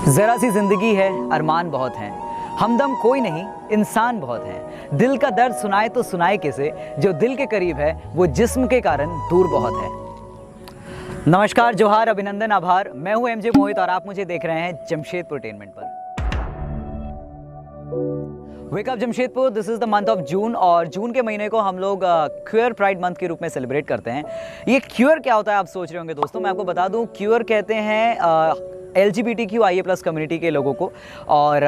जरा सी जिंदगी है, अरमान बहुत हैं, हमदम कोई नहीं, इंसान बहुत हैं। दिल का दर्द सुनाए तो सुनाए किसे, जो दिल के करीब है वो जिस्म के कारण दूर बहुत है। नमस्कार, जोहार, अभिनंदन, आभार। मैं हूं एमजे मोहित और आप मुझे देख रहे हैं जमशेदपुर एंटरटेनमेंट पर। Wake up Jamshedpur, this is the month of June और जून के महीने को हम लोग क्यूअर प्राइड मंथ के रूप में सेलिब्रेट करते हैं। ये क्यूअर क्या होता है आप सोच रहे होंगे दोस्तों, मैं आपको बता दूं। क्यूअर कहते हैं LGBTQIA+ कम्युनिटी के लोगों को। और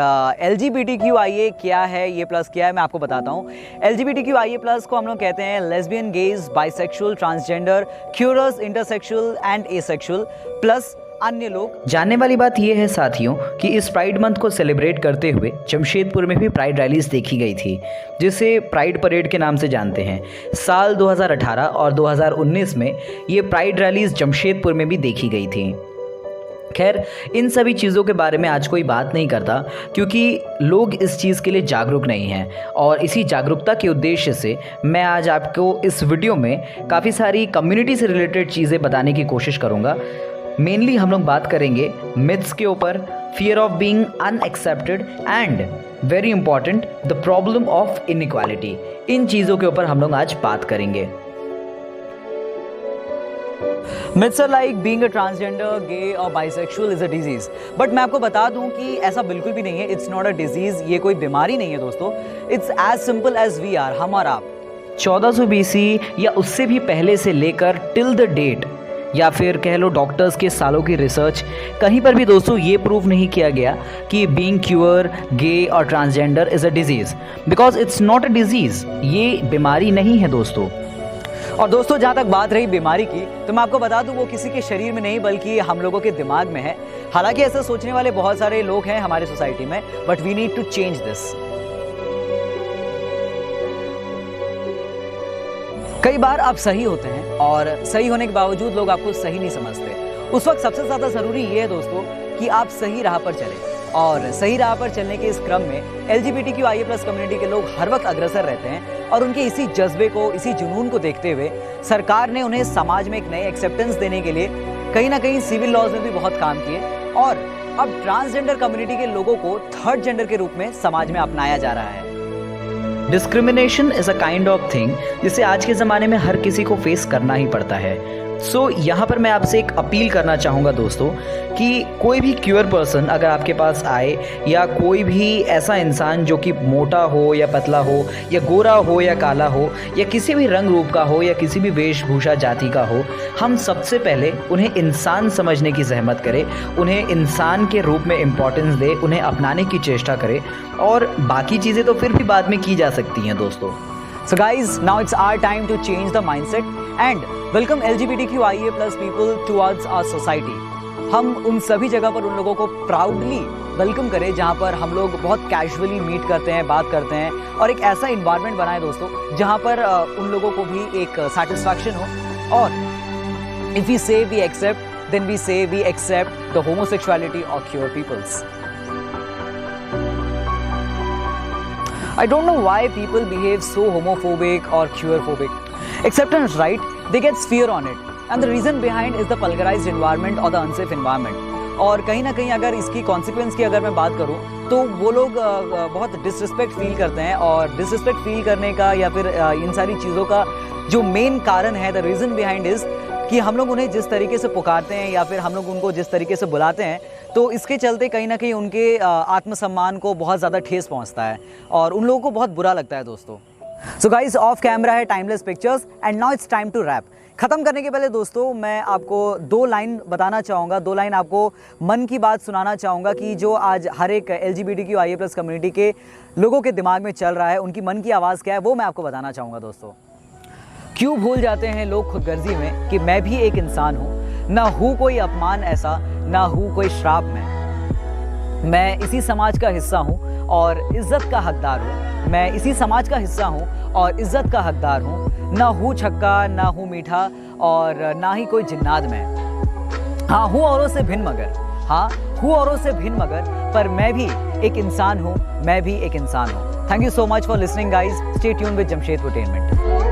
LGBTQIA क्या है, ये प्लस क्या है, मैं आपको बताता हूँ। LGBTQIA+ को हम लोग कहते हैं lesbian, gays, bisexual, transgender, queers, intersexual and asexual plus अन्य लोग। जानने वाली बात यह है साथियों कि इस प्राइड मंथ को सेलिब्रेट करते हुए जमशेदपुर में भी प्राइड रैलीज देखी गई थी, जिसे प्राइड परेड के नाम से जानते हैं। साल 2018 और 2019 में ये प्राइड रैलीज जमशेदपुर में भी देखी गई थी। खैर, इन सभी चीज़ों के बारे में आज कोई बात नहीं करता, क्योंकि लोग इस चीज़ के लिए जागरूक नहीं हैं। और इसी जागरूकता के उद्देश्य से मैं आज आपको इस वीडियो में काफ़ी सारी कम्युनिटी से रिलेटेड चीज़ें बताने की कोशिश करूँगा। मेनली हम लोग बात करेंगे मिथ्स के ऊपर, fear of being unaccepted and very important the problem of inequality. इन चीज़ों के ऊपर हम लोग आज बात करेंगे। Myths are like being a transgender, gay or bisexual is a disease. But मैं आपको बता दूं कि ऐसा बिल्कुल भी नहीं है। It's not a disease, ये कोई बीमारी नहीं है दोस्तों। It's as simple as we are, हम और आप। 1400 BC या उससे भी पहले से लेकर टिल द डेट, या फिर कह लो डॉक्टर्स के सालों की रिसर्च, कहीं पर भी दोस्तों ये प्रूव नहीं किया गया कि बीइंग क्यूअर, गे और transgender is a disease, because it's not a disease. ये बीमारी नहीं है दोस्तों। और दोस्तों, जहाँ तक बात रही बीमारी की, तो मैं आपको बता दूं वो किसी के शरीर में नहीं बल्कि हम लोगों के दिमाग में है। हालांकि ऐसा सोचने वाले बहुत सारे लोग हैं हमारे सोसाइटी में, but we need to change this. कई बार आप सही होते हैं और सही होने के बावजूद लोग आपको सही नहीं समझते। उस वक्त सबसे ज्यादा जरूरी ये है दोस्तों कि आप सही राह पर चलें। और सही राह पर चलने के इस क्रम में LGBTQIA+ कम्युनिटी के लोग हर वक्त अग्रसर रहते हैं। और उनके इसी जज्बे को, इसी जुनून को देखते हुए सरकार ने उन्हें समाज में एक नई एक्सेप्टेंस देने के लिए कहीं ना कहीं सिविल लॉज में भी बहुत काम किए। और अब ट्रांसजेंडर कम्युनिटी के लोगों को थर्ड जेंडर के रूप में समाज में अपनाया जा रहा है। Discrimination is a kind of thing जिसे आज के ज़माने में हर किसी को फेस करना ही पड़ता है। सो यहाँ पर मैं आपसे एक अपील करना चाहूँगा दोस्तों कि कोई भी क्यूअर पर्सन अगर आपके पास आए, या कोई भी ऐसा इंसान जो कि मोटा हो या पतला हो, या गोरा हो या काला हो, या किसी भी रंग रूप का हो, या किसी भी वेशभूषा जाति का हो, हम सबसे पहले उन्हें इंसान समझने की जहमत करें, उन्हें इंसान के रूप में इम्पोर्टेंस दें, उन्हें अपनाने की चेष्टा करें। और बाकी चीज़ें तो फिर भी बाद में की जा सकती हैं दोस्तों। So guys, now it's our time to change the mindset and welcome LGBTQIA+ people towards our society. हम उन सभी जगह पर उन लोगों को प्राउडली वेलकम करें जहाँ पर हम लोग बहुत कैजुअली मीट करते हैं, बात करते हैं, और एक ऐसा इन्वायरमेंट बनाए दोस्तों जहाँ पर उन लोगों को भी एक सेटिस्फैक्शन हो। और if we say we accept, then we say we accept the homosexuality of queer peoples. I don't know why people behave so homophobic or queerphobic. Acceptance, right? They get fear on it. And the reason behind is the vulgarized environment or the unsafe environment. और कहीं ना कहीं अगर इसकी consequence की अगर मैं बात करूँ तो वो लोग बहुत डिसरिस्पेक्ट फील करते हैं। और डिसरिस्पेक्ट फील करने का या फिर इन सारी चीज़ों का जो मेन कारण है, द रीज़न बिहाइंड इज़ कि हम लोग उन्हें जिस तरीके से पुकारते हैं या फिर हम लोग उनको जिस तरीके से बुलाते हैं, तो इसके चलते कहीं ना कहीं उनके आत्मसम्मान को बहुत ज़्यादा ठेस पहुंचता है और उन लोगों को बहुत बुरा लगता है दोस्तों। सो गाइस, ऑफ कैमरा है timeless pictures and now it's time to wrap. ख़त्म करने के पहले दोस्तों मैं आपको 2 लाइन बताना चाहूँगा, 2 लाइन आपको मन की बात सुनाना चाहूँगा कि जो आज हर एक LGBTQIA+ कम्युनिटी के लोगों के दिमाग में चल रहा है, उनकी मन की आवाज़ क्या है वो मैं आपको बताना चाहूँगा दोस्तों। क्यों भूल जाते हैं लोग खुदगर्जी में कि मैं भी एक इंसान हूँ, ना हूँ कोई अपमान ऐसा, ना हूँ कोई श्राप मैं इसी समाज का हिस्सा हूँ और इज्जत का हकदार हूँ। मैं इसी समाज का हिस्सा हूँ और इज्जत का हकदार हूँ। ना हूँ छक्का, ना हूँ मीठा और ना ही कोई जिन्नात मैं। हाँ, हूँ औरों से भिन्न मगर, हाँ हूँ औरों से भिन्न मगर, पर मैं भी एक इंसान हूँ, मैं भी एक इंसान हूँ। Thank you so much for listening guys. Stay tuned with Jamshedpur entertainment.